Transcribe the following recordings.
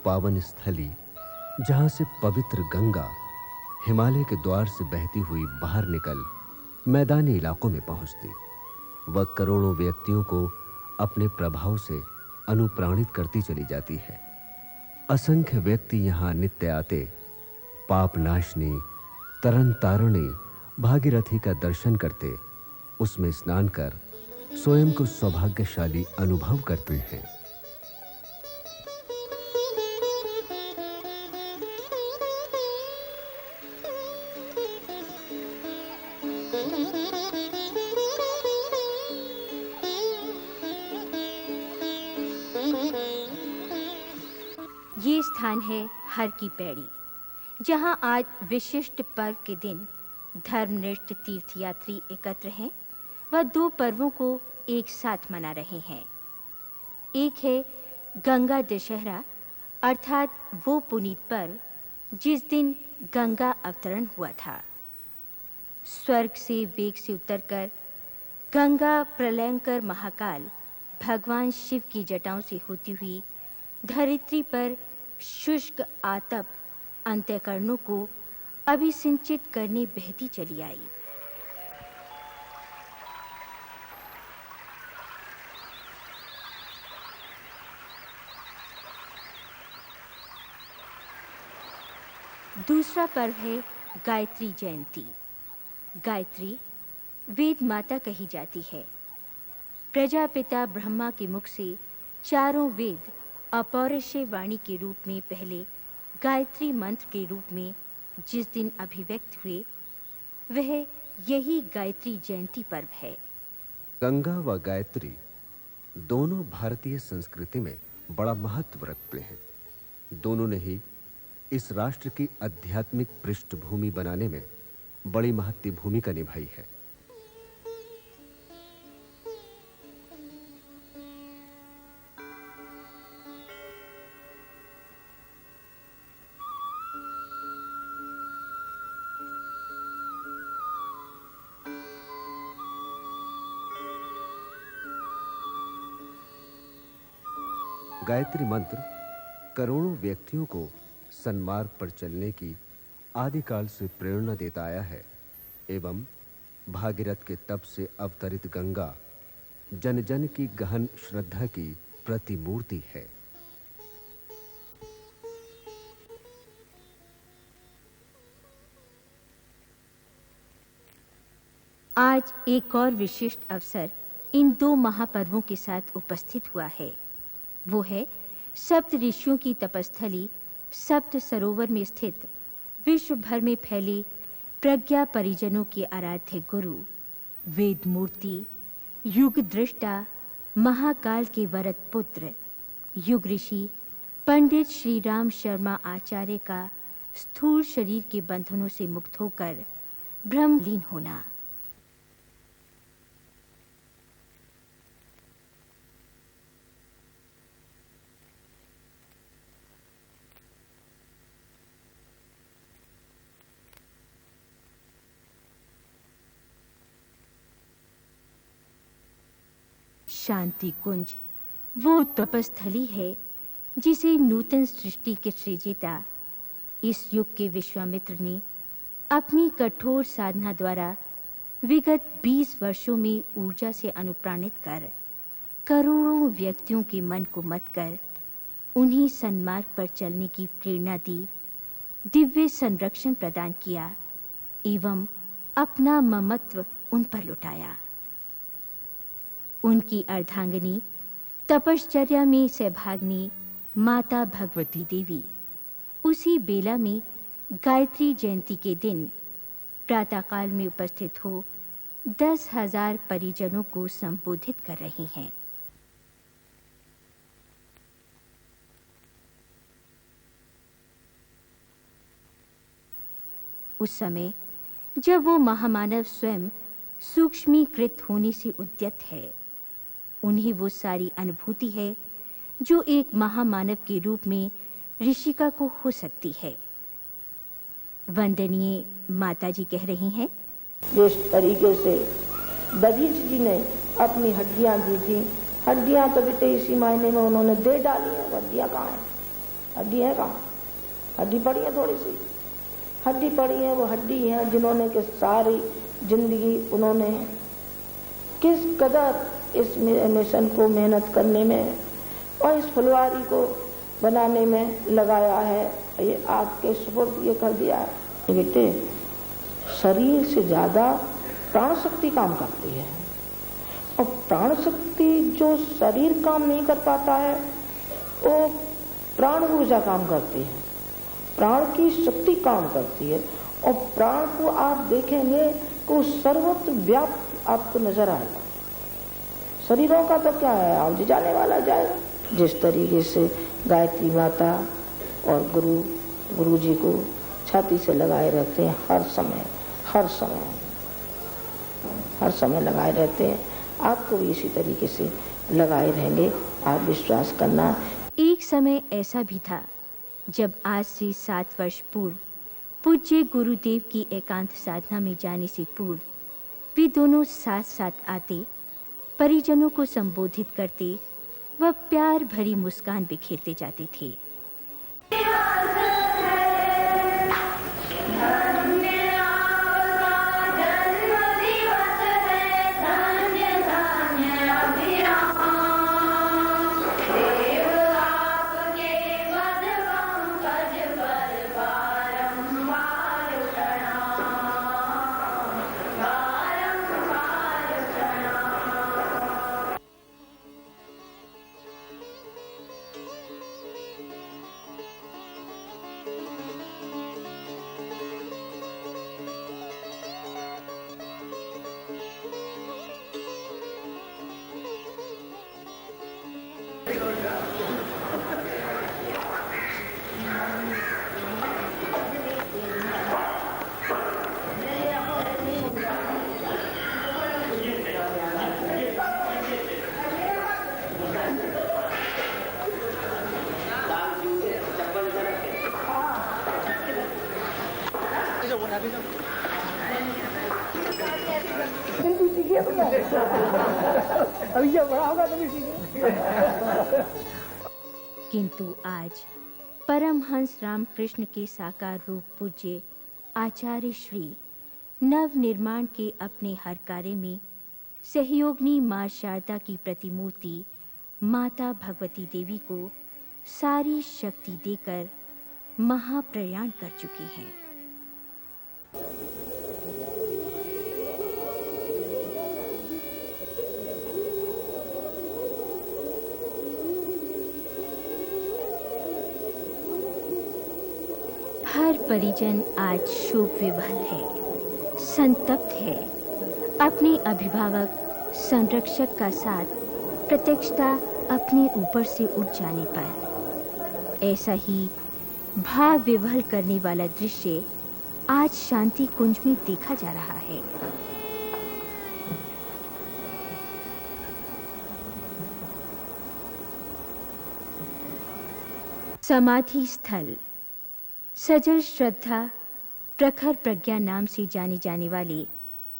पावन स्थली जहां से पवित्र गंगा हिमालय के द्वार से बहती हुई बाहर निकल मैदानी इलाकों में पहुंचती, वह करोड़ों व्यक्तियों को अपने प्रभाव से अनुप्राणित करती चली जाती है। असंख्य व्यक्ति यहां नित्य आते पाप नाशनी तरन तारणी भागीरथी का दर्शन करते, उसमें स्नान कर स्वयं को सौभाग्यशाली अनुभव करते हैं। ये स्थान है हर की पैड़ी, जहां आज विशिष्ट पर्व के दिन धर्मनिष्ठ तीर्थयात्री एकत्र हैं। वह दो पर्वों को एक साथ मना रहे हैं। एक है गंगा दशहरा, अर्थात वो पुनीत पर्व जिस दिन गंगा अवतरण हुआ था। स्वर्ग से वेग से उतरकर गंगा प्रलयंकर महाकाल भगवान शिव की जटाओं से होती हुई धरित्री पर शुष्क आतप अंतःकरणों को अभिसिंचित करने बहती चली आई। दूसरा पर्व है गायत्री जयंती। गायत्री वेद माता कही जाती है। प्रजापिता ब्रह्मा के मुख से चारों वेद अपौरुषेय वाणी के रूप में पहले गायत्री मंत्र के रूप में जिस दिन अभिव्यक्त हुए, वह यही गायत्री जयंती पर्व है। गंगा व गायत्री दोनों भारतीय संस्कृति में बड़ा महत्व रखते हैं। दोनों ने ही इस राष्ट्र की आध्यात्मिक पृष्ठभूमि बनाने में बड़ी महत्वपूर्ण भूमिका निभाई है। गायत्री मंत्र करोड़ों व्यक्तियों को सन्मार्ग पर चलने की आदिकाल से प्रेरणा देता आया है एवं भागीरथ के तप से अवतरित गंगा जन जन की गहन श्रद्धा की प्रतिमूर्ति है। आज एक और विशिष्ट अवसर इन दो महापर्वों के साथ उपस्थित हुआ है। वो है सप्त ऋषियों की तपस्थली सप्त सरोवर में स्थित विश्व भर में फैले प्रज्ञा परिजनों के आराध्य गुरु, वेद मूर्ति, युग दृष्टा, महाकाल के वरद पुत्र, युग ऋषि पंडित श्री राम शर्मा आचार्य का स्थूल शरीर के बंधनों से मुक्त होकर ब्रह्मलीन होना। शांति कुंज वो तपस्थली है जिसे नूतन सृष्टि के सृजिता इस युग के विश्वामित्र ने अपनी कठोर साधना द्वारा विगत 20 वर्षों में ऊर्जा से अनुप्राणित कर करोड़ों व्यक्तियों के मन को मत कर उन्हीं सन्मार्ग पर चलने की प्रेरणा दी, दिव्य संरक्षण प्रदान किया एवं अपना ममत्व उन पर लुटाया। उनकी अर्धांगिनी तपश्चर्या में सहभागिनी माता भगवती देवी उसी बेला में गायत्री जयंती के दिन प्रातःकाल में उपस्थित हो 10,000 परिजनों को संबोधित कर रही हैं। उस समय जब वो महामानव स्वयं सूक्ष्मीकृत होने से उद्यत है, उन्हें वो सारी अनुभूति है जो एक महामानव के रूप में ऋषिका को हो सकती है। वंदनीय माताजी कह रही हैं, जिस तरीके से दधीच जी ने अपनी हड्डियां दी थी, हड्डियां तो बीते इसी महीने में उन्होंने दे डाली है, हड्डियां कहाँ हैं? हड्डी है कहाँ? हड्डी पड़ी है थोड़ी सी, हड्डी पड़ी है। वो हड्डी है जिन्होंने कि सारी जिंदगी उन्होंने किस कदर इस मिशन को मेहनत करने में और इस फुलवारी को बनाने में लगाया है। ये आपके सुपुर्द ये कर दिया है। बेटे, शरीर से ज्यादा प्राण शक्ति काम करती है, और प्राण शक्ति जो शरीर काम नहीं कर पाता है वो प्राण ऊर्जा काम करती है, प्राण की शक्ति काम करती है। और प्राण को आप देखेंगे तो सर्वत्र व्याप्त आपको नजर आएगा। शरीरों का तो क्या है, आप जाने वाला जाएगा। जिस तरीके से गायत्री माता और गुरु जी को छाती से लगाए रहते हैं, हर समय लगाए रहते हैं, आपको भी इसी तरीके से लगाए रहेंगे। आप विश्वास करना। एक समय ऐसा भी था जब आज से 7 वर्ष पूर्व पूज्य गुरुदेव की एकांत साधना में जाने से पूर्व वे दोनों साथ साथ आते, परिजनों को संबोधित करते व प्यार भरी मुस्कान बिखेरते जाते थे। किंतु आज परमहंस रामकृष्ण के साकार रूप पूज्य आचार्य श्री नव निर्माण के अपने हर कार्य में सहयोगिनी मां शारदा की प्रतिमूर्ति माता भगवती देवी को सारी शक्ति देकर महाप्रयाण कर चुकी हैं। हर परिजन आज शोक विवल है, संतप्त है। अपने अभिभावक संरक्षक का साथ प्रत्यक्षता अपने ऊपर से उठ जाने पर ऐसा ही भाव विवल करने वाला दृश्य आज शांति कुंज में देखा जा रहा है। समाधि स्थल सजल श्रद्धा प्रखर प्रज्ञा नाम से जाने जाने वाले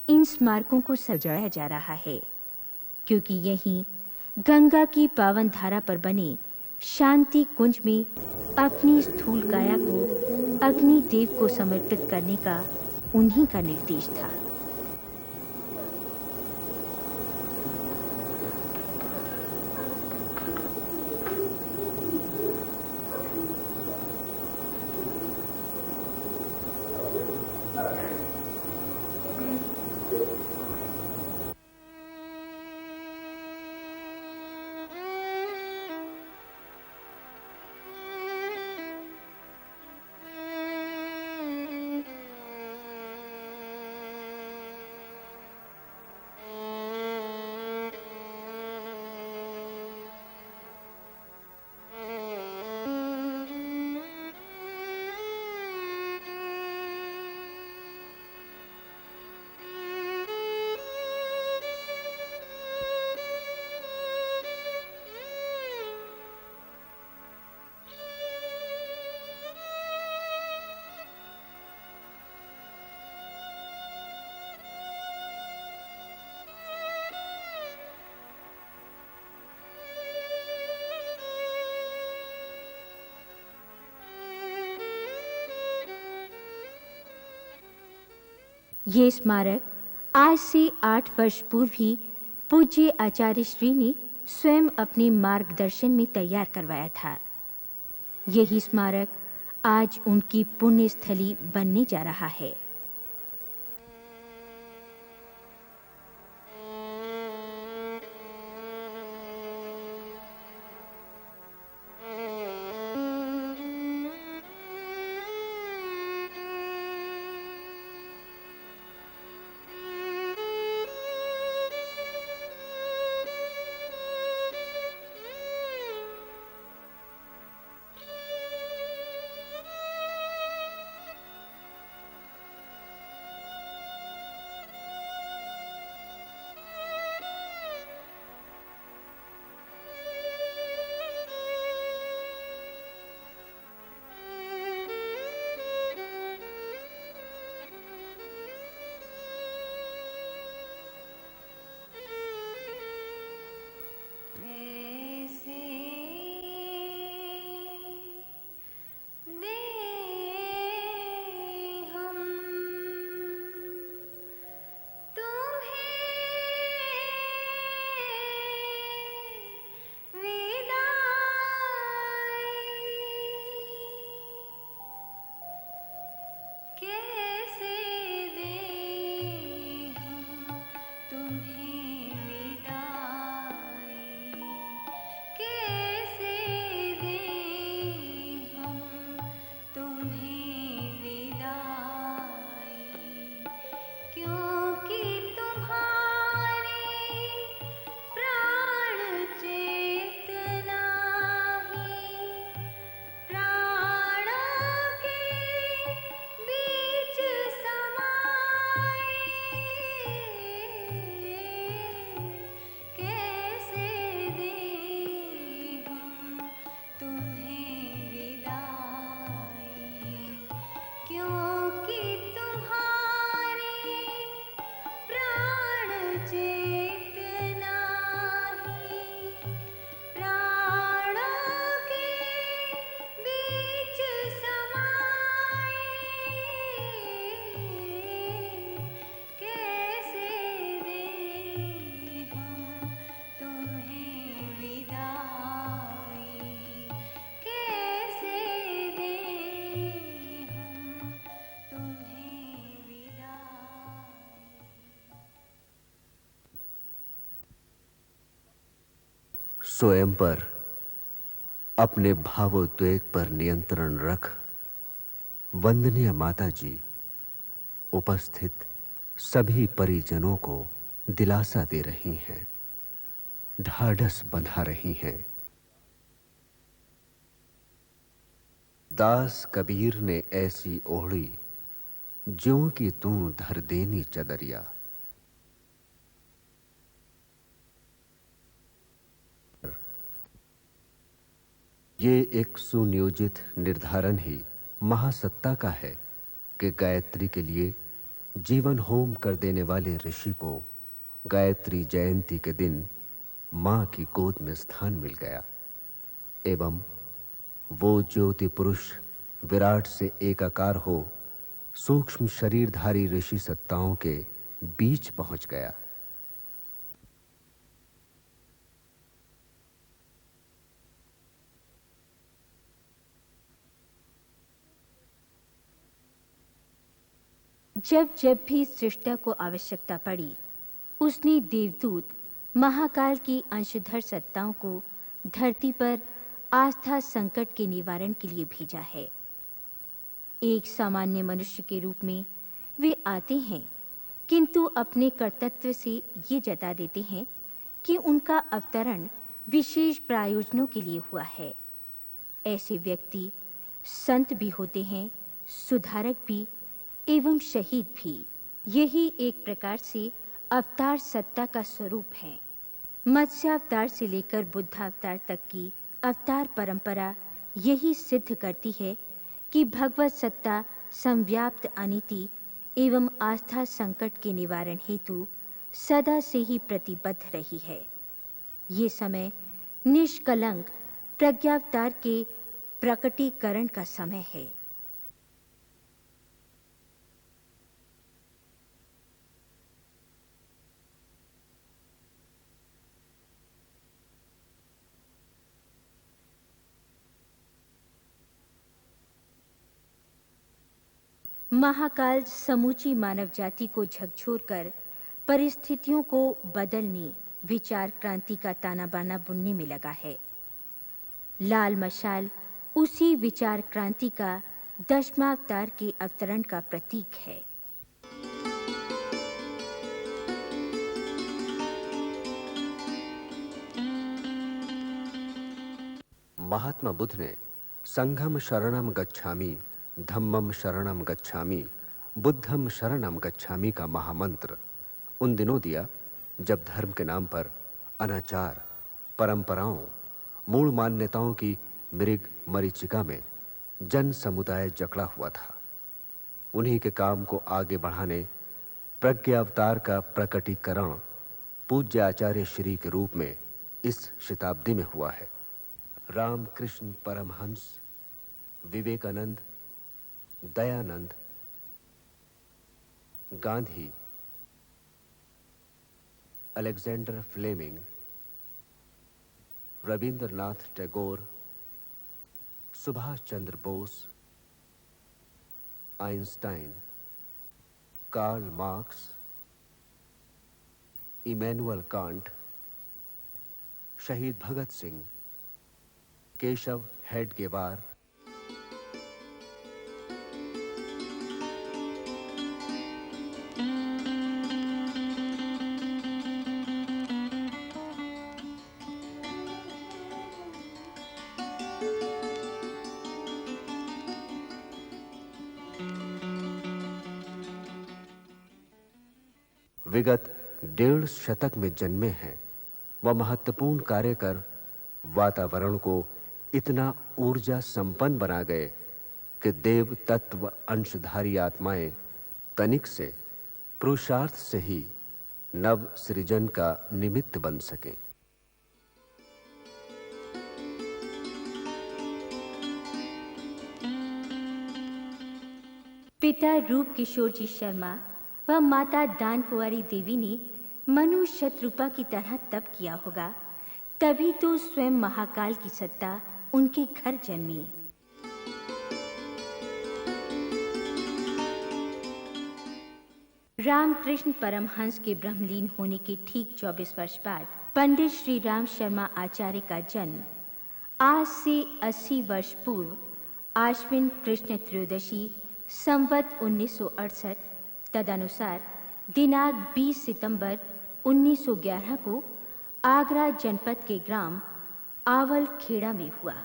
इन स्मारकों को सजाया जा रहा है, क्योंकि यहीं गंगा की पावन धारा पर बने शांति कुंज में अपनी स्थूल काया को अग्नि देव को समर्पित करने का उन्हीं का निर्देश था। ये स्मारक आज से 8 वर्ष पूर्व ही पूज्य आचार्य श्री ने स्वयं अपने मार्गदर्शन में तैयार करवाया था। यही स्मारक आज उनकी पुण्य स्थली बनने जा रहा है। स्वयं पर अपने भावोद्वेग पर नियंत्रण रख वंदनीय माता जी उपस्थित सभी परिजनों को दिलासा दे रही हैं, ढाढ़स बंधा रही हैं। दास कबीर ने ऐसी ओढ़ी ज्यों कि तू धर देनी चदरिया। ये एक सुनियोजित निर्धारण ही महासत्ता का है कि गायत्री के लिए जीवन होम कर देने वाले ऋषि को गायत्री जयंती के दिन मां की गोद में स्थान मिल गया एवं वो ज्योति पुरुष विराट से एकाकार हो सूक्ष्म शरीरधारी ऋषि सत्ताओं के बीच पहुंच गया। जब जब भी सृष्टा को आवश्यकता पड़ी, उसने देवदूत महाकाल की अंशधर सत्ताओं को धरती पर आस्था संकट के निवारण के लिए भेजा है। एक सामान्य मनुष्य के रूप में वे आते हैं, किंतु अपने कर्तव्य से ये जता देते हैं कि उनका अवतरण विशेष प्रयोजनों के लिए हुआ है। ऐसे व्यक्ति संत भी होते हैं, सुधारक भी एवं शहीद भी। यही एक प्रकार से अवतार सत्ता का स्वरूप है। मत्स्य अवतार से लेकर बुद्ध अवतार तक की अवतार परंपरा यही सिद्ध करती है कि भगवत सत्ता संव्याप्त अनीति एवं आस्था संकट के निवारण हेतु सदा से ही प्रतिबद्ध रही है। ये समय निष्कलंक प्रज्ञावतार के प्रकटीकरण का समय है। महाकाल समूची मानव जाति को झकझोरकर परिस्थितियों को बदलने, विचार क्रांति का ताना बाना बुनने में लगा है। लाल मशाल उसी विचार क्रांति का दशमावतार के अवतरण का प्रतीक है। महात्मा बुद्ध ने संघम शरणम गच्छामि, धम्मम शरणम गच्छामि, बुद्धम शरणम गच्छामि का महामंत्र उन दिनों दिया जब धर्म के नाम पर अनाचार, परंपराओं, मूल मान्यताओं की मृग मरीचिका में जन समुदाय जकड़ा हुआ था। उन्हीं के काम को आगे बढ़ाने प्रज्ञा अवतार का प्रकटीकरण पूज्य आचार्य श्री के रूप में इस शताब्दी में हुआ है। Ramakrishna Paramahamsa, Vivekananda, Dayanand, Gandhi, Alexander Fleming, Rabindranath Tagore, Subhash Chandra Bose, Einstein, Karl Marx, Immanuel Kant, शहीद भगत सिंह, केशव हेडगेवार, विगत 1.5 शतक में जन्मे हैं। वह महत्वपूर्ण कार्य कर वातावरण को इतना ऊर्जा संपन्न बना गए कि देव तत्व अंशधारी आत्माएं तनिक से, पुरुषार्थ से ही नव सृजन का निमित्त बन सकें। पिता रूप किशोर जी शर्मा व माता दान कुंवारी देवी ने मनु शत्रुपा की तरह तप किया होगा, तभी तो स्वयं महाकाल की सत्ता उनके घर जन्मी। रामकृष्ण परमहंस के ब्रह्मलीन होने के ठीक 24 वर्ष बाद पंडित श्री राम शर्मा आचार्य का जन्म आज से 80 वर्ष पूर्व आश्विन कृष्ण त्रयोदशी संवत 1968 तदनुसार दिनांक 20 सितंबर 1911 को आगरा जनपद के ग्राम आवल खेड़ा में हुआ।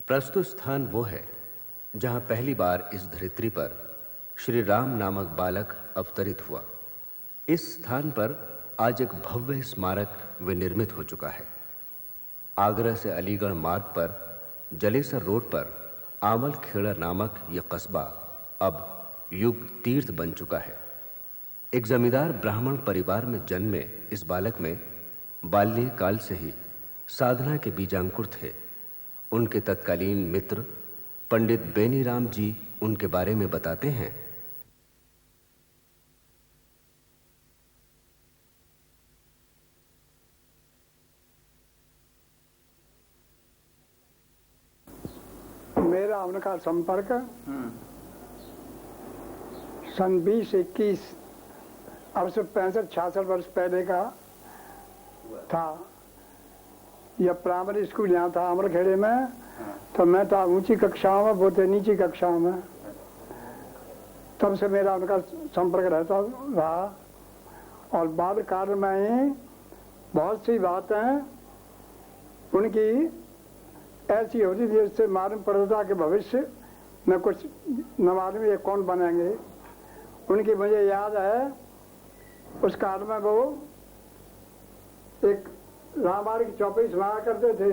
प्रस्तुत स्थान वो है जहां पहली बार इस धरित्री पर श्री राम नामक बालक अवतरित हुआ। इस स्थान पर आज एक भव्य स्मारक विनिर्मित हो चुका है। आगरा से अलीगढ़ मार्ग पर जलेसर रोड पर आमल खेड़ा नामक यह कस्बा अब युग तीर्थ बन चुका है। एक जमींदार ब्राह्मण परिवार में जन्मे इस बालक में बाल्यकाल से ही साधना के बीजांकुर थे। उनके तत्कालीन मित्र पंडित बेनीराम जी उनके बारे में बताते हैं। मेरा उनका संपर्क सन 20-21 अब से 65-66 वर्ष पहले का था। यह प्राइमरी स्कूल यहाँ था अमरखेड़े में, तो मैं था ऊंची कक्षाओं में, वो थे नीची कक्षाओं में। तब से मेरा उनका संपर्क रहता रहा और बाल काल में ही बहुत सी बातें उनकी ऐसी होती थी जिससे मालूम पड़ता था कि भविष्य में कुछ न मालूम ये कौन बनेंगे। उनकी मुझे याद है उस काल में वो एक रामायण की चौपाई सुनाया करते थे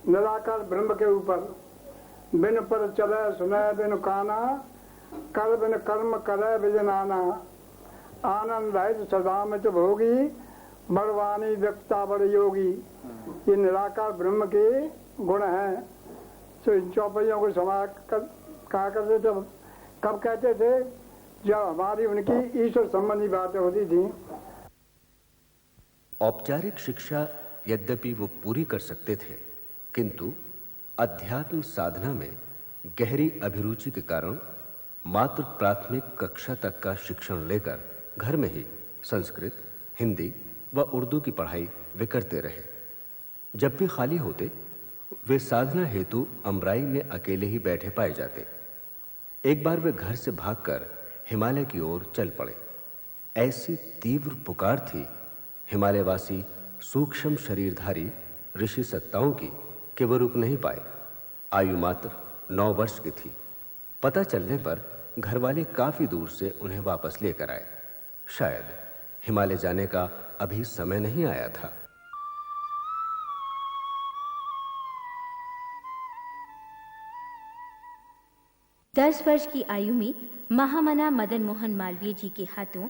निराकार ब्रह्म के ऊपर। बिन पर चले सुने बिन काना, कर बिन कर्म करे बिजन आना, आनंद रहित सदा में चुप होगी, बड़वानी व्यक्ता बड़ योगी। ये निराकार ब्रह्म के गुण हैं। तो इन चौपाइयों को कहा करते थे। कब कहते थे? जब हमारी उनकी ईश्वर संबंधी बातें होती थी। औपचारिक शिक्षा यद्यपि वो पूरी कर सकते थे, किंतु अध्यात्म साधना में गहरी अभिरुचि के कारण मात्र प्राथमिक कक्षा तक का शिक्षण लेकर घर में ही संस्कृत, हिंदी व उर्दू की पढ़ाई वे करते रहे। जब भी खाली होते वे साधना हेतु अमराई में अकेले ही बैठे पाए जाते। एक बार वे घर से भागकर हिमालय की ओर चल पड़े। ऐसी तीव्र पुकार थी हिमालयवासी सूक्ष्म शरीरधारी ऋषि सत्ताओं की कि वो रुक नहीं पाए। आयु मात्र 9 वर्ष की थी। पता चलने पर घरवाले काफी दूर से उन्हें वापस लेकर आए। शायद हिमालय जाने का अभी समय नहीं आया था। दस वर्ष की आयु में महामना मदन मोहन मालवीय जी के हाथों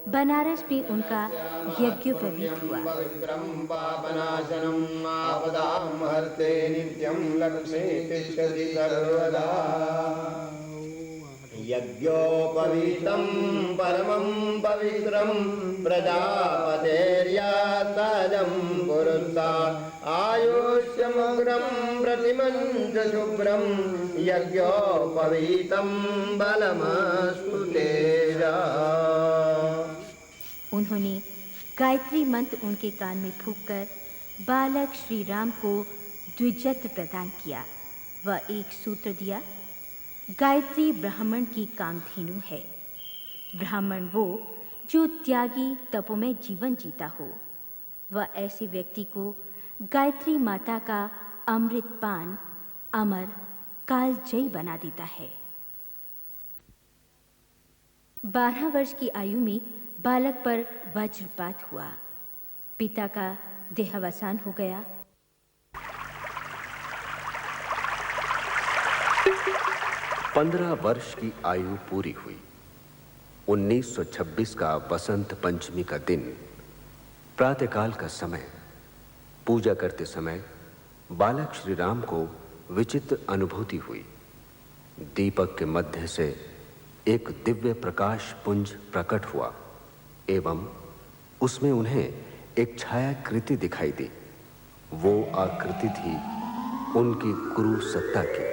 बनारस में उनका यज्ञोपवीत हुआ। यज्ञोपवीतं परमं पवित्रं प्रजापतेर्यातजं पुरुषा आयुष्यमग्रं प्रतिमञ्च शुभ्रं यज्ञोपवीतं बलमस्तु तेजा। उन्होंने गायत्री मंत्र उनके कान में फूंककर बालक श्री राम को द्विजत्र प्रदान किया। वह एक सूत्र दिया, गायत्री ब्राह्मण की कामधेनु है। ब्राह्मण वो जो त्यागी तपोमय जीवन जीता हो। वह ऐसे व्यक्ति को गायत्री माता का अमृत पान अमर कालजयी बना देता है। 12 वर्ष की आयु में बालक पर वज्रपात हुआ। पिता का देहावसान हो गया। 15 वर्ष की आयु पूरी हुई। 1926 का बसंत पंचमी का दिन, प्रातःकाल का समय। पूजा करते समय बालक श्री राम को विचित्र अनुभूति हुई। दीपक के मध्य से एक दिव्य प्रकाश पुंज प्रकट हुआ एवं उसमें उन्हें एक छायाकृति दिखाई दी। वो आकृति थी उनकी गुरु सत्ता की।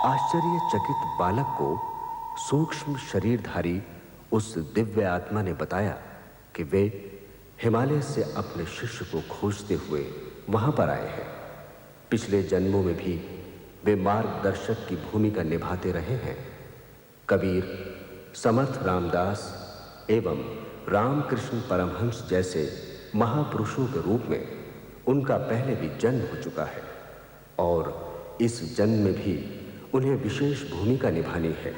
आश्चर्यचकित बालक को सूक्ष्म शरीरधारी उस दिव्य आत्मा ने बताया कि वे हिमालय से अपने शिष्य को खोजते हुए वहां पर आए हैं। पिछले जन्मों में भी वे मार्गदर्शक की भूमिका निभाते रहे हैं। कबीर, समर्थ रामदास एवं रामकृष्ण परमहंस जैसे महापुरुषों के रूप में उनका पहले भी जन्म हो चुका है और इस जन्म में भी उन्हें विशेष भूमिका निभानी है।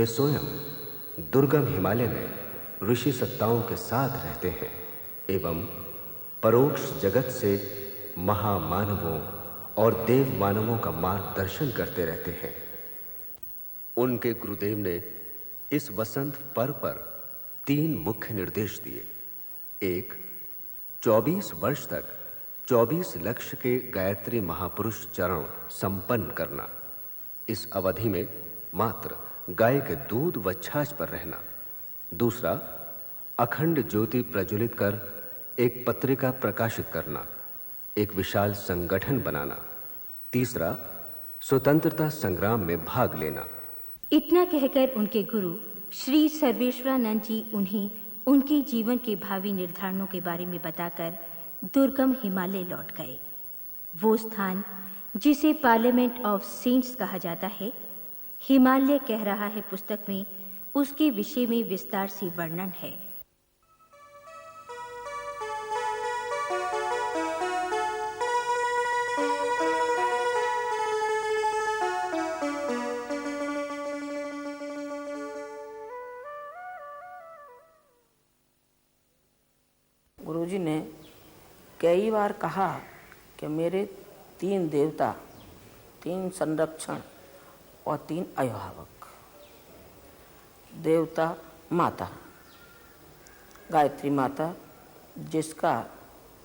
वे स्वयं दुर्गम हिमालय में ऋषि सत्ताओं के साथ रहते हैं एवं परोक्ष जगत से महामानवों और देव मानवों का मार्गदर्शन करते रहते हैं। उनके गुरुदेव ने इस वसंत पर्व पर 3 मुख्य निर्देश दिए। एक, 24 वर्ष तक 24 लक्ष के गायत्री महापुरुष चरण संपन्न करना। इस अवधि में मात्र गाय के दूध व छाछ पर रहना। दूसरा, अखंड ज्योति प्रज्वलित कर एक पत्रिका प्रकाशित करना, एक विशाल संगठन बनाना। तीसरा, स्वतंत्रता संग्राम में भाग लेना। इतना कहकर उनके गुरु श्री सर्वेश्वरानंद जी उन्हें उनके जीवन के भावी निर्धारणों के बारे में बताकर दुर्गम हिमालय लौट गए। वो स्थान जिसे पार्लियामेंट ऑफ सेंट्स कहा जाता है, हिमालय कह रहा है पुस्तक में उसके विषय में विस्तार से वर्णन है। गुरुजी ने कई बार कहा कि मेरे 3 देवता, 3 संरक्षण और 3 अभिभावक। देवता माता, गायत्री माता, जिसका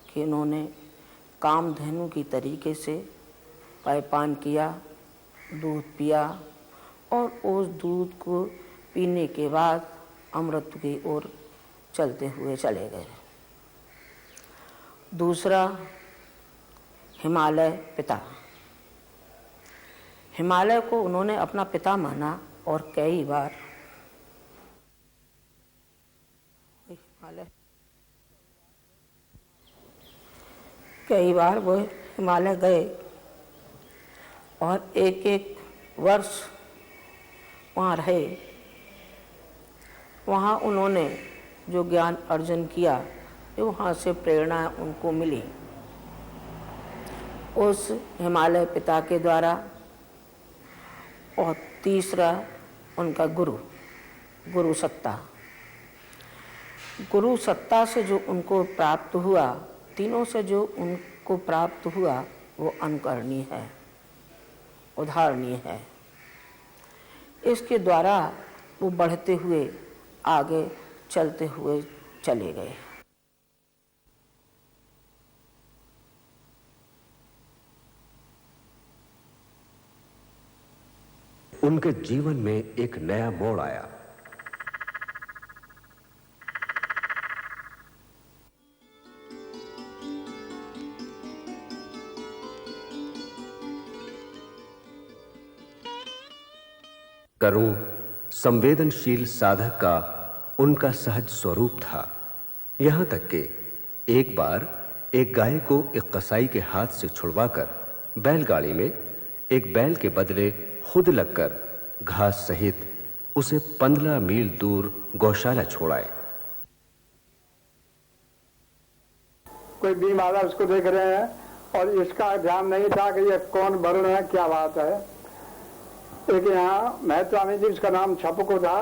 कि उन्होंने कामधेनु की तरीके से पान किया, दूध पिया और उस दूध को पीने के बाद अमृत की ओर चलते हुए चले गए। दूसरा, हिमालय पिता। हिमालय को उन्होंने अपना पिता माना और कई बार वो हिमालय गए और एक वर्ष वहाँ रहे। वहाँ उन्होंने जो ज्ञान अर्जन किया, वहाँ से प्रेरणा उनको मिली उस हिमालय पिता के द्वारा। और तीसरा, उनका गुरु सत्ता। गुरु सत्ता से जो उनको प्राप्त हुआ, तीनों से जो उनको प्राप्त हुआ, वो अनुकरणीय है, उदाहरणीय है। इसके द्वारा वो बढ़ते हुए आगे चलते हुए चले गए। उनके जीवन में एक नया मोड़ आया। करुण, संवेदनशील साधक का उनका सहज स्वरूप था। यहां तक कि एक बार एक गाय को एक कसाई के हाथ से छुड़वाकर बैलगाड़ी में एक बैल के बदले खुद लगकर घास सहित उसे 15 मील दूर गौशाला छोड़ाए। कोई बीमार है, उसको देख रहे हैं और इसका ध्यान नहीं था कि ये कौन वर्ण है, क्या बात है। एक यहाँ महत्वामी जी, उसका नाम छपको था,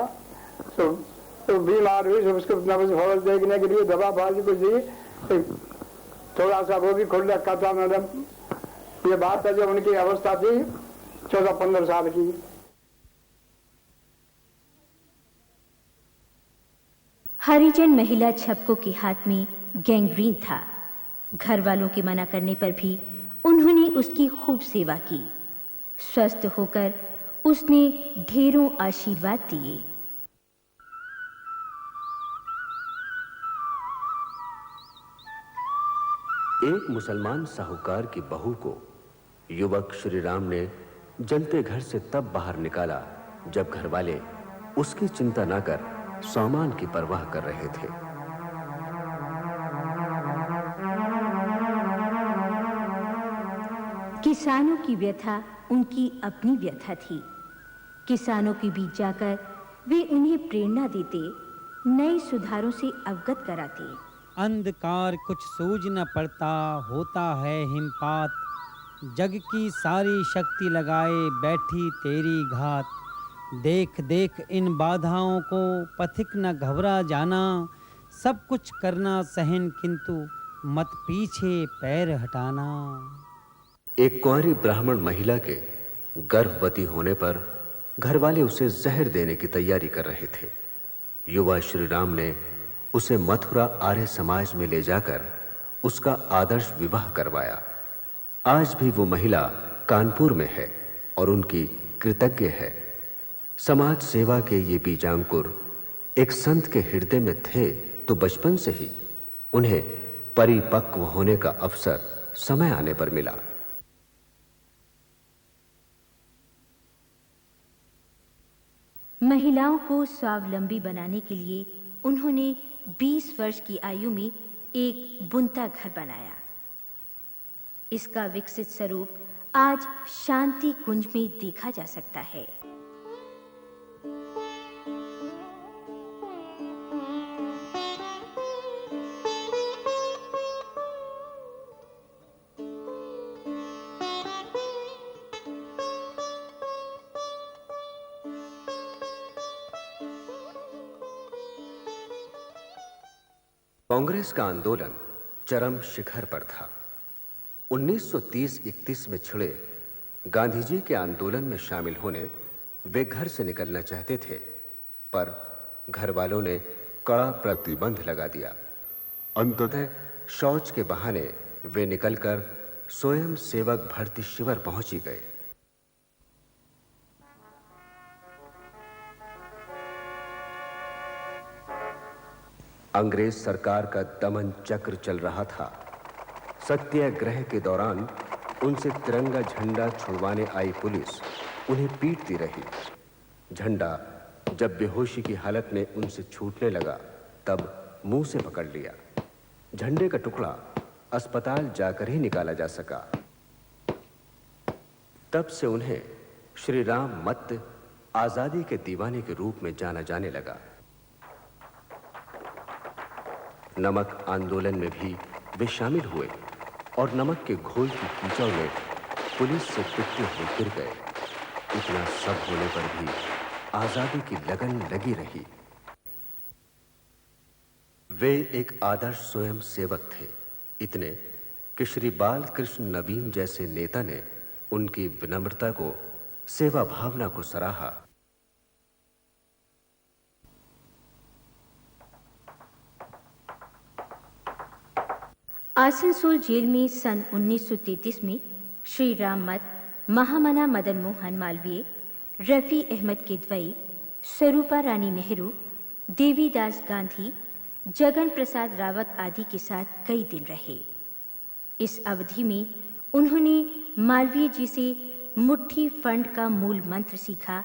तो बीमार हुई, उसको नब्ज देखने के लिए दवा बाजी को दी, थोड़ा सा वो भी खुल रखा था। मैडम, ये बात है जब उनकी अवस्था थी 14-15 साल की। हरिजन महिला छपको के हाथ में गैंग्रीन था। घर वालों के मना करने पर भी उन्होंने उसकी खूब सेवा की। स्वस्थ होकर उसने ढेरों आशीर्वाद दिए। एक मुसलमान साहूकार की बहू को युवक श्री राम ने जलते घर से तब बाहर निकाला जब घरवाले उसकी चिंता न कर सामान की परवाह कर रहे थे। किसानों की व्यथा उनकी अपनी व्यथा थी। किसानों के बीच जाकर वे उन्हें प्रेरणा देते, नए सुधारों से अवगत कराते। अंधकार कुछ सूझ न पड़ता, होता है हिमपात, जग की सारी शक्ति लगाए बैठी तेरी घात। देख देख इन बाधाओं को पथिक न घबरा जाना, सब कुछ करना सहन किंतु मत पीछे पैर हटाना। एक कुंवारी ब्राह्मण महिला के गर्भवती होने पर घर वाले उसे जहर देने की तैयारी कर रहे थे। युवा श्री राम ने उसे मथुरा आर्य समाज में ले जाकर उसका आदर्श विवाह करवाया। आज भी वो महिला कानपुर में है और उनकी कृतज्ञ है। समाज सेवा के ये बीजांकुर एक संत के हृदय में थे तो बचपन से ही उन्हें परिपक्व होने का अवसर समय आने पर मिला। महिलाओं को स्वावलंबी बनाने के लिए उन्होंने 20 वर्ष की आयु में एक बुनता घर बनाया। इसका विकसित स्वरूप आज शांति कुंज में देखा जा सकता है। कांग्रेस का आंदोलन चरम शिखर पर था। 1930-31 में छिड़े गांधी जी के आंदोलन में शामिल होने वे घर से निकलना चाहते थे, पर घर वालों ने कड़ा प्रतिबंध लगा दिया। अंततः शौच के बहाने वे निकलकर स्वयं सेवक भर्ती शिविर पहुंच ही गए। अंग्रेज सरकार का दमन चक्र चल रहा था। सत्याग्रह के दौरान उनसे तिरंगा झंडा छुड़वाने आई पुलिस उन्हें पीटती रही। झंडा जब बेहोशी की हालत में उनसे छूटने लगा तब मुंह से पकड़ लिया। झंडे का टुकड़ा अस्पताल जाकर ही निकाला जा सका। तब से उन्हें श्री राम मत्त आजादी के दीवाने के रूप में जाना जाने लगा। नमक आंदोलन में भी वे शामिल हुए और नमक के घोल की कीचड़ में पुलिस से पिटते हुए गिर गए। इतना सब होने पर भी आजादी की लगन लगी रही। वे एक आदर्श स्वयं सेवक थे, इतने कि श्री बाल कृष्ण नवीन जैसे नेता ने उनकी विनम्रता को, सेवा भावना को सराहा। आसनसोल जेल में सन 1933 में श्री राम मत्त, महामना मदन मोहन मालवीय, रफी अहमद किदवई, स्वरूपा रानी नेहरू, देवीदास गांधी, जगन प्रसाद रावत आदि के साथ कई दिन रहे। इस अवधि में उन्होंने मालवीय जी से मुट्ठी फंड का मूल मंत्र सीखा।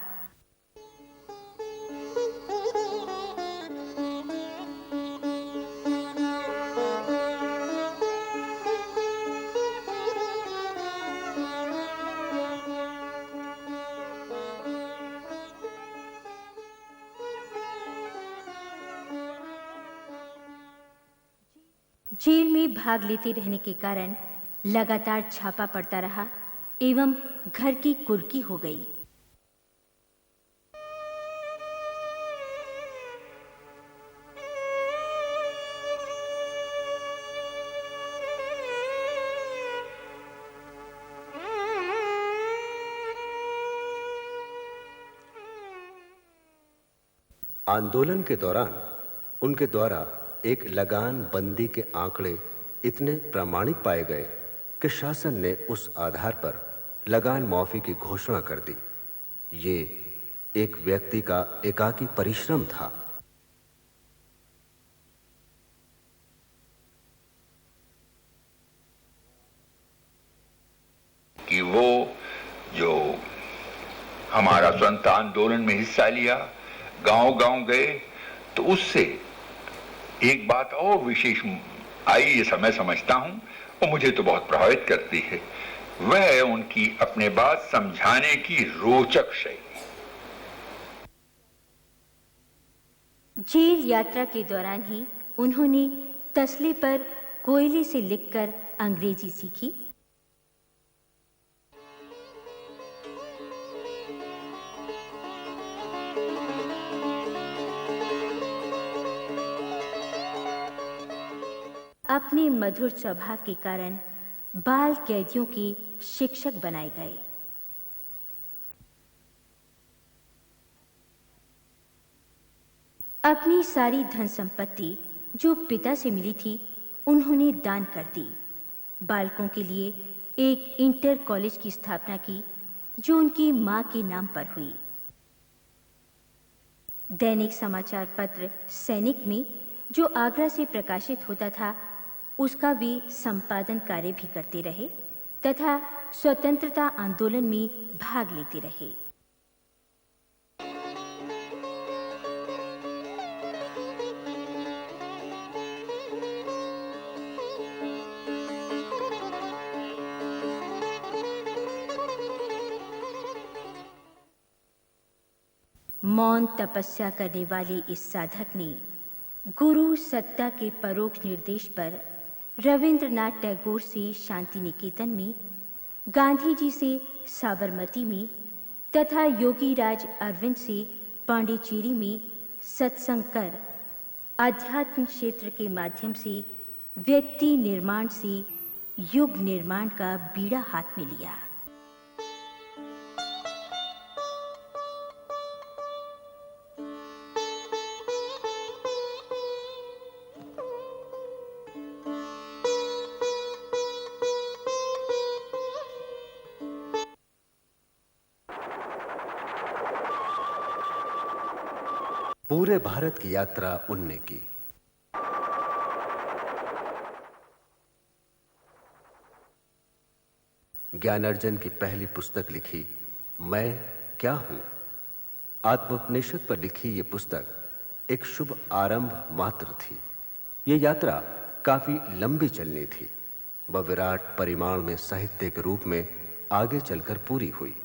जेल में भाग लेते रहने के कारण लगातार छापा पड़ता रहा एवं घर की कुर्की हो गई। आंदोलन के दौरान उनके द्वारा एक लगान बंदी के आंकड़े इतने प्रामाणिक पाए गए कि शासन ने उस आधार पर लगान माफी की घोषणा कर दी। ये एक व्यक्ति का एकाकी परिश्रम था। कि वो जो हमारा स्वतंत्रता आंदोलन में हिस्सा लिया, गांव-गांव गए, तो उससे एक बात और विशेष आई, ये समय समझता हूं और मुझे तो बहुत प्रभावित करती है। वह है उनकी अपने बात समझाने की रोचक शैली। जेल यात्रा के दौरान ही उन्होंने तसले पर कोयले से लिखकर अंग्रेजी सीखी। अपने मधुर स्वभाव के कारण बाल कैदियों के शिक्षक बनाए गए। अपनी सारी धन संपत्ति जो पिता से मिली थी उन्होंने दान कर दी। बालकों के लिए एक इंटर कॉलेज की स्थापना की जो उनकी मां के नाम पर हुई। दैनिक समाचार पत्र सैनिक में जो आगरा से प्रकाशित होता था उसका वे संपादन कार्य भी करते रहे तथा स्वतंत्रता आंदोलन में भाग लेते रहे। मौन तपस्या करने वाले इस साधक ने गुरु सत्ता के परोक्ष निर्देश पर रविंद्रनाथ टैगोर से शांति निकेतन में, गांधी जी से साबरमती में तथा योगी राज अरविंद से पांडिचेरी में सत्संग कर आध्यात्म क्षेत्र के माध्यम से व्यक्ति निर्माण से युग निर्माण का बीड़ा हाथ में लिया। पूरे भारत की यात्रा उनने की। ज्ञानार्जन की पहली पुस्तक लिखी, मैं क्या हूं। आत्मोपनिषद पर लिखी यह पुस्तक एक शुभ आरंभ मात्र थी। यह यात्रा काफी लंबी चलनी थी। वह विराट परिमाण में साहित्य के रूप में आगे चलकर पूरी हुई।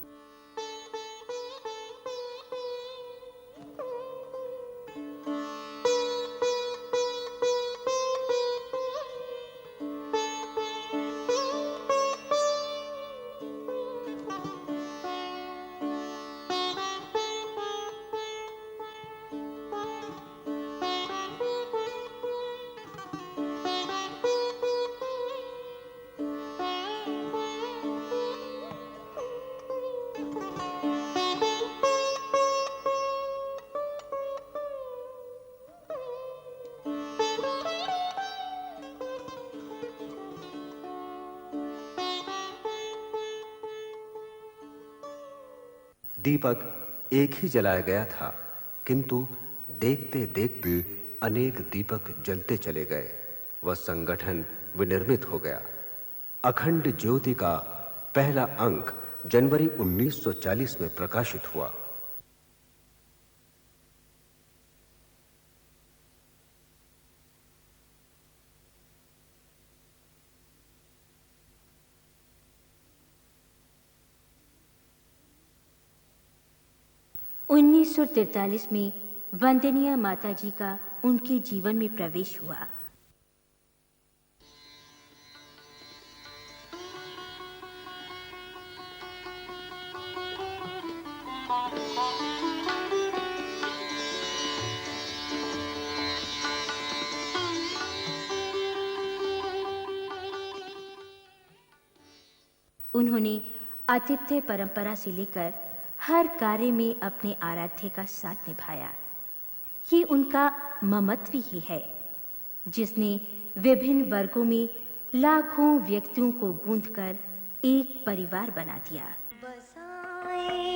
दीपक एक ही जलाया गया था, किंतु देखते देखते अनेक दीपक जलते चले गए। वह संगठन विनिर्मित हो गया। अखंड ज्योति का पहला अंक जनवरी 1940 में प्रकाशित हुआ। उन्नीस 1943 में वंदनीय माताजी का उनके जीवन में प्रवेश हुआ। उन्होंने आतिथ्य परंपरा से लेकर हर कार्य में अपने आराध्य का साथ निभाया। ये उनका ममत्व ही है जिसने विभिन्न वर्गों में लाखों व्यक्तियों को गूंथकर एक परिवार बना दिया। बसाए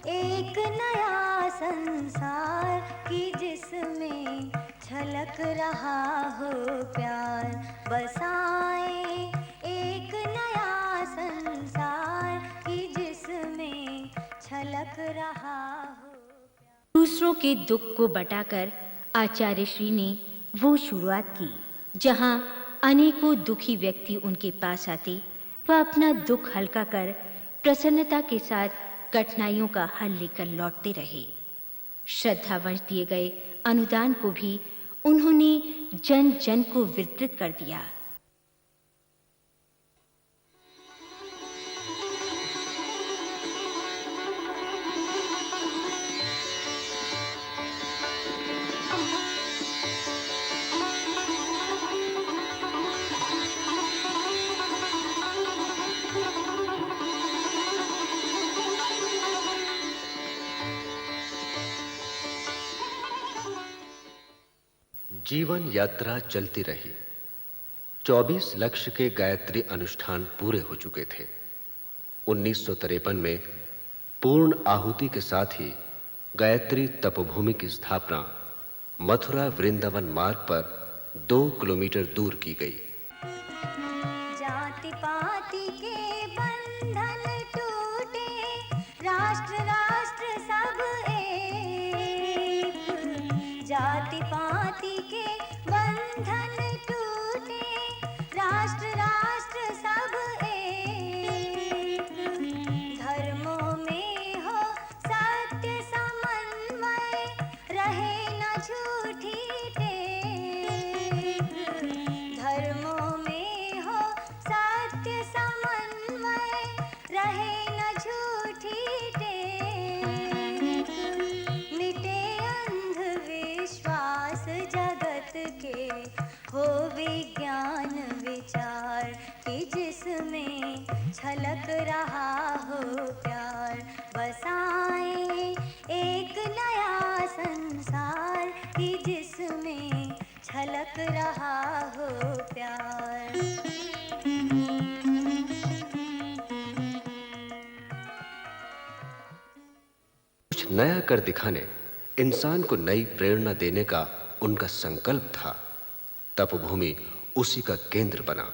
एक नया संसार की जिसमें छलक रहा हो प्यार। बसाए एक नया संसार की जिसमें छलक रहा हो। दूसरों के दुख को बटाकर आचार्य श्री ने वो शुरुआत की जहां अनेकों दुखी व्यक्ति उनके पास आते, वह अपना दुख हल्का कर प्रसन्नता के साथ कठिनाइयों का हल लेकर लौटते रहे। श्रद्धावश दिए गए अनुदान को भी उन्होंने जन जन को वितरित कर दिया। जीवन यात्रा चलती रही। 24 लक्ष्य के गायत्री अनुष्ठान पूरे हो चुके थे। 1953 में पूर्ण आहुति के साथ ही गायत्री तपोभूमि की स्थापना मथुरा वृंदावन मार्ग पर 2 किलोमीटर दूर की गई। जाति पाति के बंधन टूटे, राष्ट्र राष्ट्र सब एक। जाति पाति के बंधन टूटे, राष्ट्र राष्ट्र सब एक। धर्मों में हो सत्य समन्वय, रहे न झूठी टेक। धर्मों में हो सत्य समन्वय, रहे न झूठी टेक। मिटे अंधविश्वास जगत के, हो विज्ञान विचार कि जिसमें छलक रहा हो प्यार। बसाएं एक नया संसार कि जिसमें छलक रहा हो प्यार। कुछ नया कर दिखाने, इंसान को नई प्रेरणा देने का उनका संकल्प था। तपोभूमि उसी का केंद्र बना।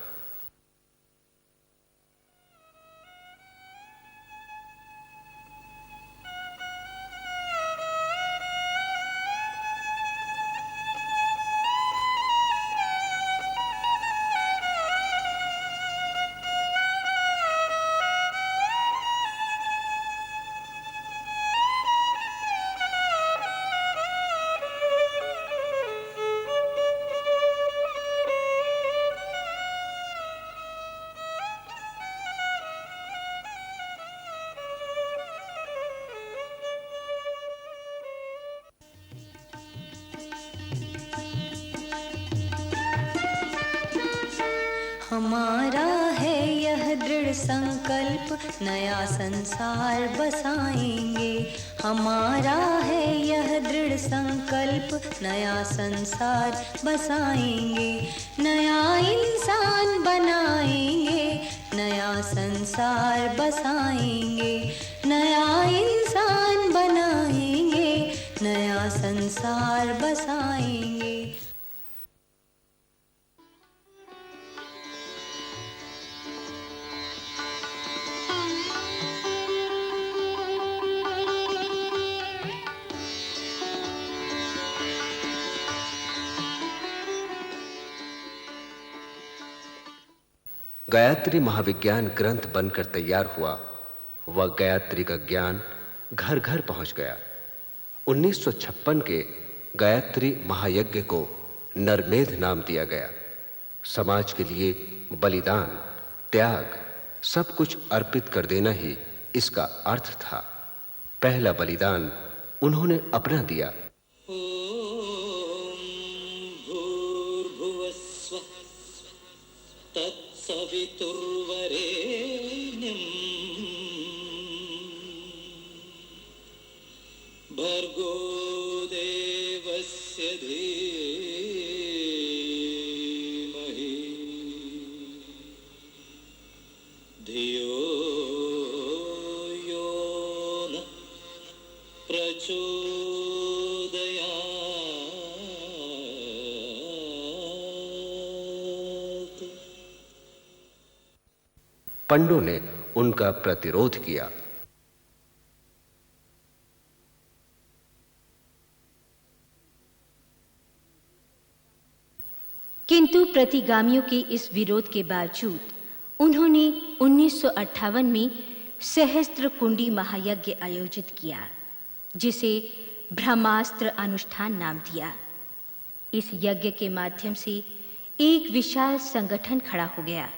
हमारा है यह दृढ़ संकल्प, नया संसार बसाएंगे। हमारा है यह दृढ़ संकल्प, नया संसार बसाएंगे। नया इंसान बनाएंगे, नया संसार बसाएंगे। नया इंसान बनाएंगे, नया संसार बसाएंगे। गायत्री महाविज्ञान ग्रंथ बनकर तैयार हुआ। वह गायत्री का ज्ञान घर घर पहुंच गया। 1956 के गायत्री महायज्ञ को नरमेध नाम दिया गया। समाज के लिए बलिदान, त्याग, सब कुछ अर्पित कर देना ही इसका अर्थ था। पहला बलिदान उन्होंने अपना दिया। सवितुर्वरेण्यं भर्गो देवस्य धीमहि धियो यो न प्रचोदयात्। पंडों ने उनका प्रतिरोध किया। किंतु प्रतिगामियों के इस विरोध के बावजूद उन्होंने 1958 में सहस्त्र कुंडी महायज्ञ आयोजित किया, जिसे ब्रह्मास्त्र अनुष्ठान नाम दिया। इस यज्ञ के माध्यम से एक विशाल संगठन खड़ा हो गया।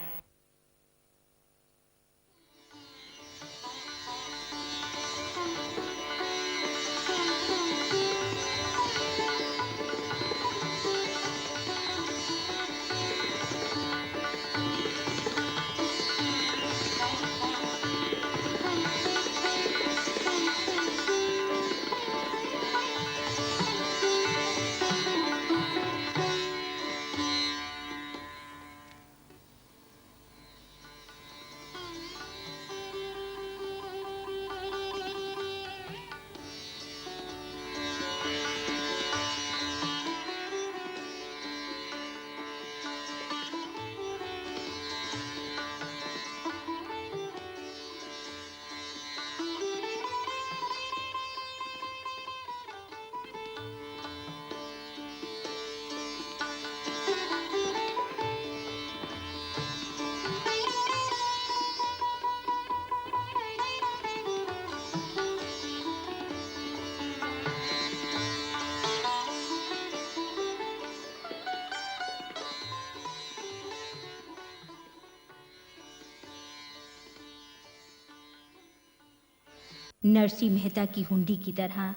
नरसी मेहता की हुंडी की तरह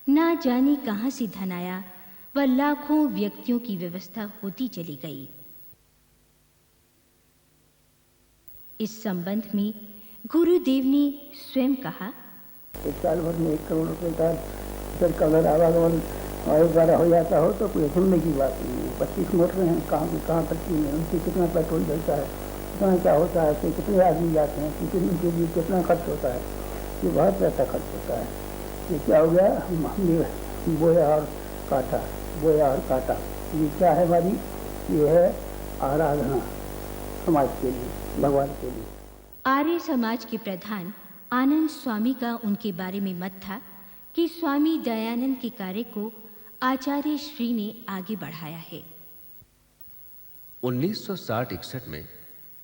ना जाने कहां से धन आया व लाखों व्यक्तियों की व्यवस्था होती चली गई। इस संबंध में गुरुदेव ने स्वयं कहा, एक साल भर में 1 करोड़ रुपए का जब कलर आवागमन एक बार हो जाता हो तो कोई हिम्मत की बात नहीं है। 25 मोटरें हैं, कहाँ तक की हैं, उनकी कितना पेट्रोल जलता है, कितना क्या होता है, कि कितने आदमी जाते हैं, कि उनके लिए कितना खर्च होता है, ये बहुत पैसा खर्च होता है। ये क्या हो गया, हमने बोया और काटा, ये क्या है हमारी, ये है आराधना समाज के लिए, भगवान के लिए। आर्य समाज के प्रधान आनंद स्वामी का उनके बारे में मत था कि स्वामी दयानंद के कार्य को आचार्य श्री ने आगे बढ़ाया है। 1960-61 में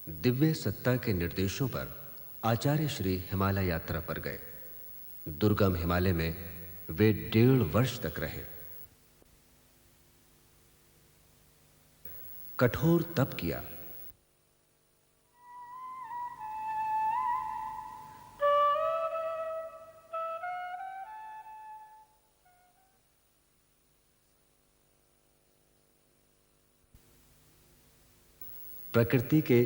दिव्य सत्ता के निर्देशों पर आचार्य श्री हिमालय यात्रा पर गए। दुर्गम हिमालय में वे 1.5 वर्ष तक रहे। कठोर तप किया। प्रकृति के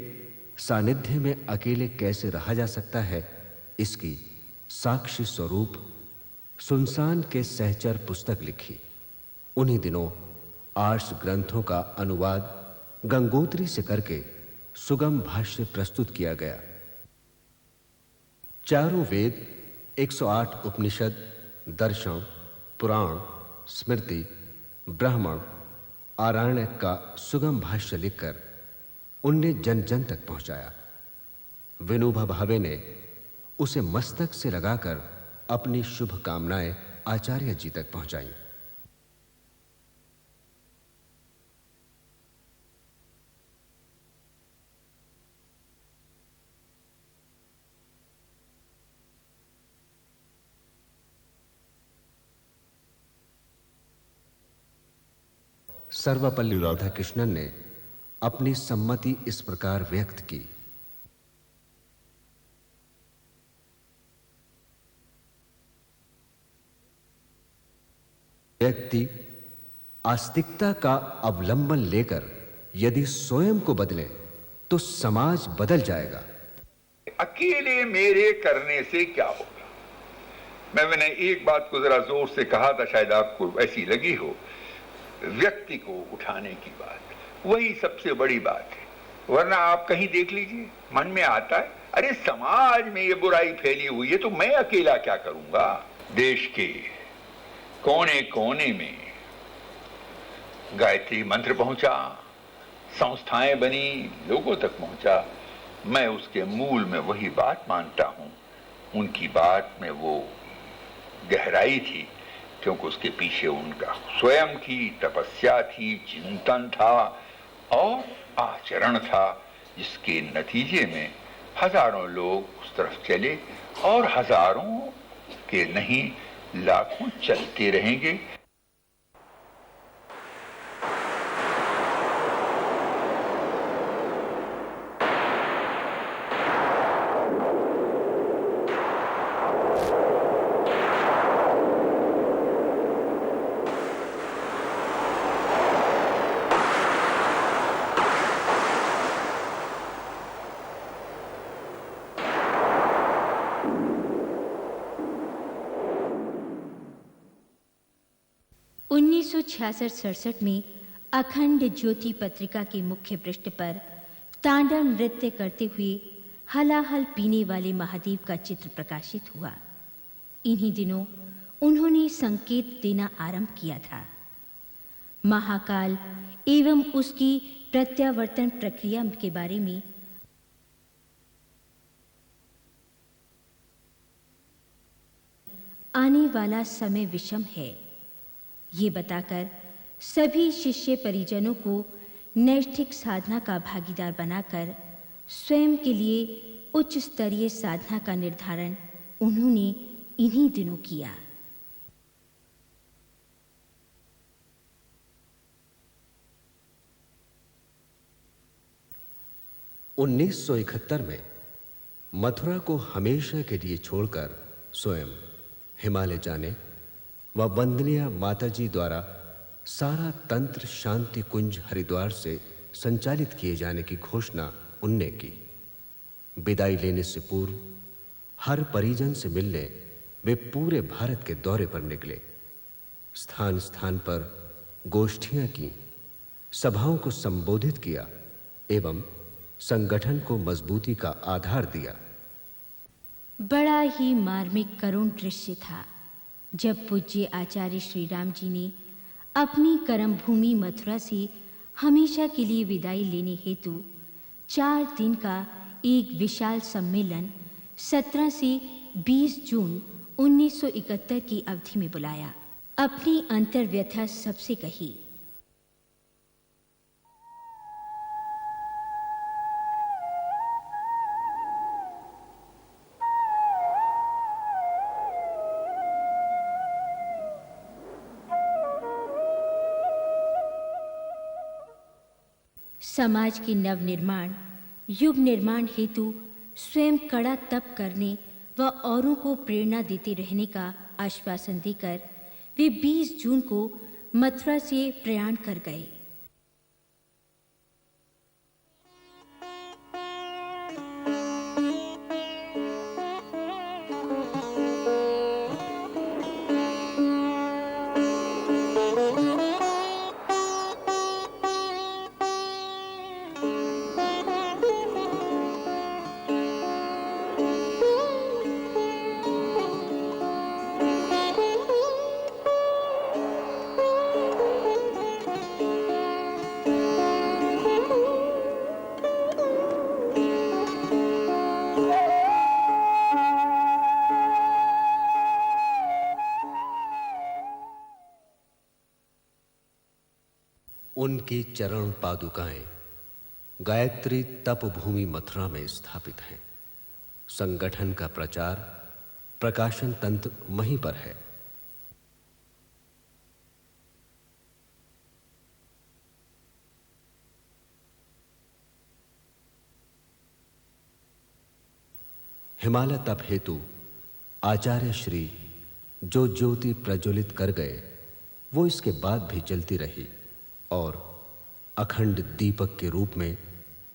सानिध्य में अकेले कैसे रहा जा सकता है, इसकी साक्षी स्वरूप सुनसान के सहचर पुस्तक लिखी। उन्हीं दिनों आर्ष ग्रंथों का अनुवाद गंगोत्री से करके सुगम भाष्य प्रस्तुत किया गया। चारों वेद, 108 उपनिषद, दर्शन, पुराण, स्मृति, ब्राह्मण, आरण्यक का सुगम भाष्य लिखकर उनने जन जन तक पहुंचाया। विनोबा भावे ने उसे मस्तक से लगाकर अपनी शुभ कामनाएं आचार्य जी तक पहुंचाई। सर्वपल्ली राधाकृष्णन ने अपनी सम्मति इस प्रकार व्यक्त की, व्यक्ति आस्तिकता का अवलंबन लेकर यदि स्वयं को बदले तो समाज बदल जाएगा। अकेले मेरे करने से क्या होगा। मैंने एक बात को जरा जोर से कहा था, शायद आपको ऐसी लगी हो, व्यक्ति को उठाने की बात, वही सबसे बड़ी बात है। वरना आप कहीं देख लीजिए, मन में आता है, अरे समाज में ये बुराई फैली हुई है तो मैं अकेला क्या करूंगा। देश के कोने कोने में गायत्री मंत्र पहुंचा, संस्थाएं बनी, लोगों तक पहुंचा। मैं उसके मूल में वही बात मानता हूं। उनकी बात में वो गहराई थी, क्योंकि उसके पीछे उनका स्वयं की तपस्या थी, चिंतन था और आचरण था, जिसके नतीजे में हजारों लोग उस तरफ चले और हजारों के नहीं लाखों चलते रहेंगे। उन्नीस 1966 में अखंड ज्योति पत्रिका के मुख्य पृष्ठ पर तांडव नृत्य करते हुए हलाहल पीने वाले महादेव का चित्र प्रकाशित हुआ। इन्हीं दिनों उन्होंने संकेत देना आरंभ किया था। महाकाल एवं उसकी प्रत्यावर्तन प्रक्रिया के बारे में आने वाला समय विषम है, ये बताकर सभी शिष्य परिजनों को नैष्ठिक साधना का भागीदार बनाकर स्वयं के लिए उच्च स्तरीय साधना का निर्धारण उन्होंने इन्हीं दिनों किया। (1971) में मथुरा को हमेशा के लिए छोड़कर स्वयं हिमालय जाने व वंदनीय माताजी द्वारा सारा तंत्र शांति कुंज हरिद्वार से संचालित किए जाने की घोषणा उनने की। विदाई लेने से पूर्व हर परिजन से मिलने वे पूरे भारत के दौरे पर निकले। स्थान स्थान पर गोष्ठियां की, सभाओं को संबोधित किया एवं संगठन को मजबूती का आधार दिया। बड़ा ही मार्मिक करुण दृश्य था जब पूज्य आचार्य श्री राम जी ने अपनी कर्मभूमि मथुरा से हमेशा के लिए विदाई लेने हेतु 4 दिन का एक विशाल सम्मेलन 17 से 20 जून 1971 की अवधि में बुलाया। अपनी अंतर्व्यथा सबसे कही। समाज के नवनिर्माण युग निर्माण हेतु स्वयं कड़ा तप करने व औरों को प्रेरणा देते रहने का आश्वासन देकर वे 20 जून को मथुरा से प्रयाण कर गए। उनकी चरण पादुकाएं गायत्री तप भूमि मथुरा में स्थापित हैं। संगठन का प्रचार प्रकाशन तंत्र वहीं पर है। हिमालय तप हेतु आचार्य श्री जो ज्योति प्रज्वलित कर गए वो इसके बाद भी जलती रही और अखंड दीपक के रूप में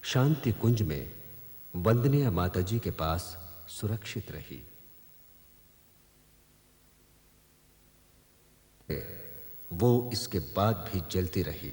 शांति कुंज में वंदनीय माताजी के पास सुरक्षित रही। वो इसके बाद भी जलती रही।